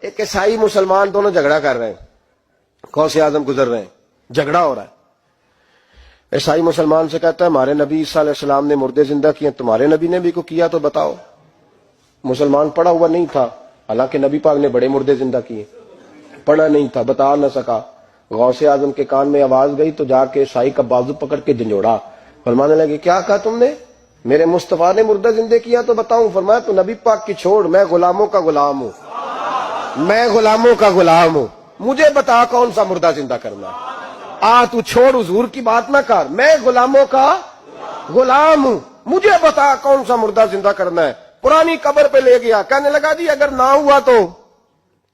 ایک عیسائی مسلمان دونوں جھگڑا کر رہے ہیں، غوث اعظم گزر رہے ہیں، جھگڑا ہو رہا ہے. عیسائی مسلمان سے کہتا ہے ہمارے نبی عیسیٰ علیہ السلام نے مردے زندہ کیے، تمہارے نبی نے بھی کو کیا تو بتاؤ. مسلمان پڑھا ہوا نہیں تھا، حالانکہ نبی پاک نے بڑے مردے زندہ کیے، پڑھا نہیں تھا، بتا نہ سکا. غوث اعظم کے کان میں آواز گئی تو جا کے عیسائی کا بازو پکڑ کے جھنجھوڑا. فرمانے لگے کیا کہا تم نے؟ میرے مصطفیٰ نے مردہ زندہ کیا تو بتاؤں. فرمایا تو نبی پاک کی چھوڑ، میں غلاموں کا غلام ہوں، میں غلاموں کا غلام ہوں، مجھے بتا کون سا مردہ زندہ کرنا ہے. تو چھوڑ حضور کی بات نہ کر، میں غلاموں کا غلام ہوں، مجھے بتا کون سا مردہ زندہ کرنا ہے. پرانی قبر پہ لے گیا، کہنے لگا جی اگر نہ ہوا تو.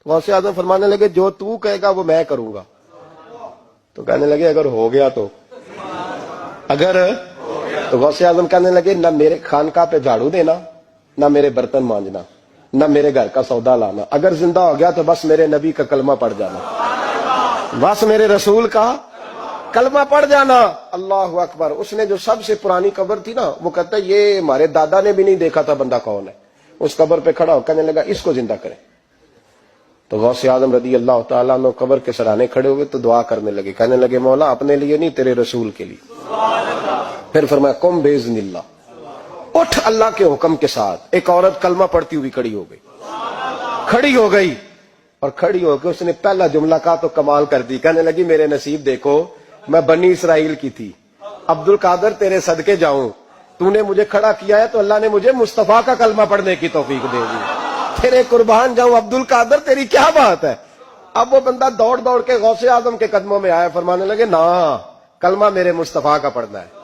غوث اعظم فرمانے لگے جو تو کہے گا وہ میں کروں گا. تو کہنے لگے اگر ہو گیا تو. تو غوث اعظم کہنے لگے نہ میرے خانقاہ پہ جھاڑو دینا، نہ میرے برتن مانجنا، نہ میرے گھر کا سودا لانا. اگر زندہ ہو گیا تو بس میرے نبی کا کلمہ پڑھ جانا، بس میرے رسول کا کلمہ پڑھ جانا. اللہ اکبر. اس نے جو سب سے پرانی قبر تھی نا، وہ کہتا ہے یہ ہمارے دادا نے بھی نہیں دیکھا تھا بندہ کون ہے. اس قبر پہ کھڑا ہو کہنے لگا اس کو زندہ کریں. تو غوث اعظم رضی اللہ تعالیٰ عنہ قبر کے سرانے کھڑے ہوئے تو دعا کرنے لگے، کہنے لگے مولا اپنے لیے نہیں تیرے رسول کے لیے. پھر فرمایا قم باذن اللہ، اٹھ اللہ کے حکم کے ساتھ. ایک عورت کلمہ پڑھتی ہوئی کھڑی ہو گئی اور کھڑی ہو کے اس نے پہلا جملہ کہا تو کمال کر دی. کہنے لگی میرے نصیب دیکھو، میں بنی اسرائیل کی تھی، عبد القادر تیرے صدقے جاؤں، تو نے مجھے کھڑا کیا ہے تو اللہ نے مجھے مصطفیٰ کا کلمہ پڑھنے کی توفیق دے دی. تیرے قربان جاؤں عبد القادر، تیری کیا بات ہے. اب وہ بندہ دوڑ دوڑ کے غوث اعظم کے قدموں میں آیا، فرمانے لگے نا کلمہ میرے مصطفیٰ کا پڑھنا ہے.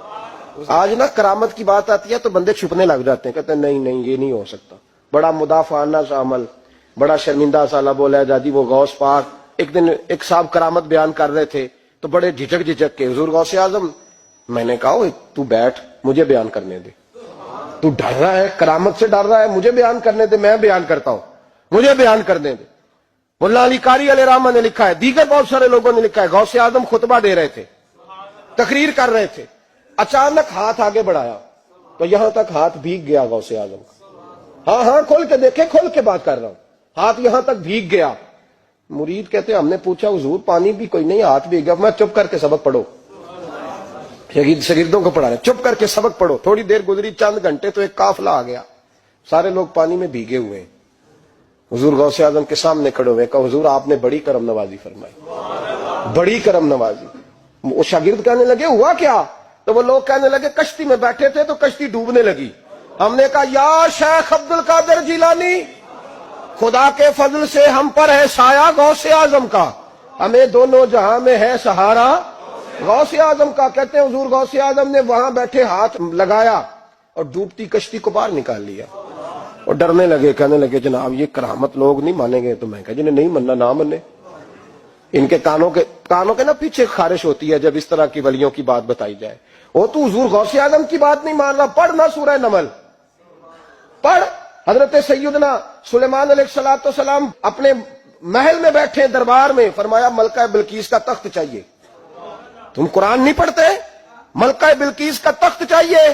آج نا کرامت کی بات آتی ہے تو بندے چھپنے لگ جاتے ہیں، کہتے ہیں نہیں نہیں یہ نہیں ہو سکتا. بڑا مدافعانہ سا عمل، بڑا شرمندہ سا لب و لہجہ. جی وہ غوث پاک ایک دن ایک صاحب کرامت بیان کر رہے تھے تو بڑے جھجک کے حضور غوث اعظم، میں نے کہا تو بیٹھ مجھے بیان کرنے دے. تو ڈر رہا ہے، کرامت سے ڈر رہا ہے، مجھے بیان کرنے دے، میں بیان کرتا ہوں، مجھے بیان کرنے دے. ملا علی قاری علیہ رحمہ نے لکھا ہے، دیگر بہت سارے لوگوں نے لکھا ہے، غوث اعظم خطبہ دے رہے تھے، تقریر کر رہے تھے، اچانک ہاتھ آگے بڑھایا تو یہاں تک ہاتھ بھیگ گیا غوث اعظم کا. ہاں کھول کے دیکھے، کھول کے بات کر رہا ہوں، ہاتھ یہاں تک بھیگ گیا. مرید کہتے ہم نے پوچھا حضور پانی بھی کوئی نہیں، ہاتھ بھیگ گیا. میں چپ کر کے سبق پڑھو، شاگردوں کو پڑھا رہے، چپ کر کے سبق پڑھو. تھوڑی دیر گزری، چند گھنٹے تو ایک قافلہ آ گیا، سارے لوگ پانی میں بھیگے ہوئے ہیں. حضور غوث اعظم کے سامنے کھڑے ہوئے، کہا حضور آپ نے بڑی کرم نوازی فرمائی، بڑی کرم نوازی. وہ شاگرد کہنے لگے ہوا کیا؟ تو وہ لوگ کہنے لگے کشتی میں بیٹھے تھے تو کشتی ڈوبنے لگی. ہم نے کہا یا شیخ عبد القادر جیلانی، خدا کے فضل سے ہم پر ہے سایہ غوث اعظم کا، ہمیں دونوں جہاں میں ہے سہارا غوث اعظم کا. کہتے ہیں حضور غوث اعظم نے وہاں بیٹھے ہاتھ لگایا اور ڈوبتی کشتی کو باہر نکال لیا اور ڈرنے لگے. کہنے لگے جناب یہ کرامت لوگ نہیں مانیں گے. تو میں کہا جنہیں نہیں مننا نہ منے. ان کے کانوں کے نا پیچھے خارش ہوتی ہے جب اس طرح کی ولیوں کی بات بتائی جائے. وہ تو حضور غوث اعظم کی بات نہیں مان رہا، پڑھ نہ سورہ نمل پڑھ. حضرت سیدنا سلیمان علیہ الصلوۃ والسلام اپنے محل میں بیٹھے دربار میں، فرمایا ملکہ بلقیس کا تخت چاہیے. تم قرآن نہیں پڑھتے؟ ملکہ بلقیس کا تخت چاہیے.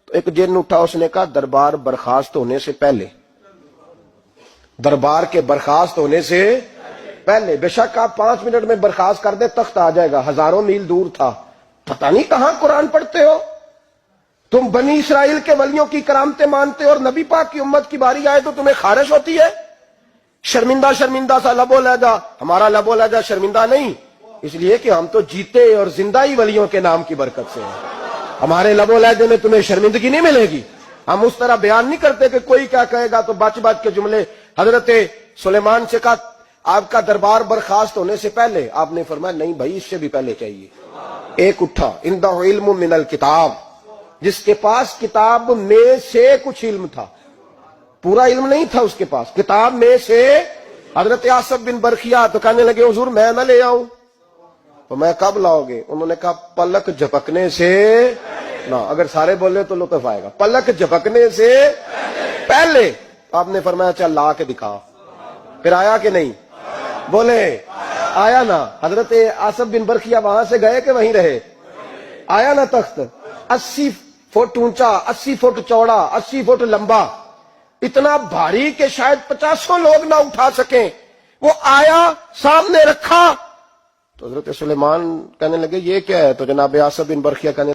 تو ایک جن اٹھا، اس نے کہا دربار برخاست ہونے سے پہلے، دربار کے برخاست ہونے سے پہلے، بے شک آپ 5 منٹ میں برخاست کر دیں تخت آ جائے گا. ہزاروں میل دور تھا. پتہ نہیں کہاں قرآن پڑھتے ہو تم. بنی اسرائیل کے ولیوں کی کرامتیں مانتے اور نبی پاک کی امت کی باری آئے تو تمہیں خارش ہوتی ہے. شرمندہ سا لب و لہجہ. ہمارا لب و لہجہ شرمندہ نہیں، اس لیے کہ ہم تو جیتے اور زندہ ہی ولیوں کے نام کی برکت سے ہیں. ہمارے لب و لہجے میں تمہیں شرمندگی نہیں ملے گی. ہم اس طرح بیان نہیں کرتے کہ کوئی کیا کہے گا تو بچ کے جملے. حضرت سلیمان سے کہا آپ کا دربار برخاست ہونے سے پہلے. آپ نے فرمایا نہیں بھائی اس سے بھی پہلے چاہیے. ایک اٹھا، عندہ علم من الکتاب، جس کے پاس کتاب میں سے کچھ علم تھا، پورا علم نہیں تھا اس کے پاس، کتاب میں سے. حضرت آصف بن برخیا تو کہنے لگے حضور میں نہ لے آؤں. تو میں کب لاؤ گے؟ انہوں نے کہا پلک جھپکنے سے نہ. اگر سارے بولے تو لطف آئے گا. پلک جھپکنے سے پہلے. آپ نے فرمایا چل لا کے دکھا. پھر آیا کہ نہیں؟ بولے آیا نا. حضرت آصف بن برخیا وہاں سے گئے کہ وہیں رہے؟ آیا نا تخت. 80 فٹ اونچا، 80 فٹ چوڑا، 80 فٹ لمبا، اتنا بھاری کہ شاید 50 لوگ نہ اٹھا سکیں. وہ آیا سامنے رکھا تو حضرت سلیمان کہنے لگے یہ کیا ہے؟ تو جناب آصف بن برخیہ کہنے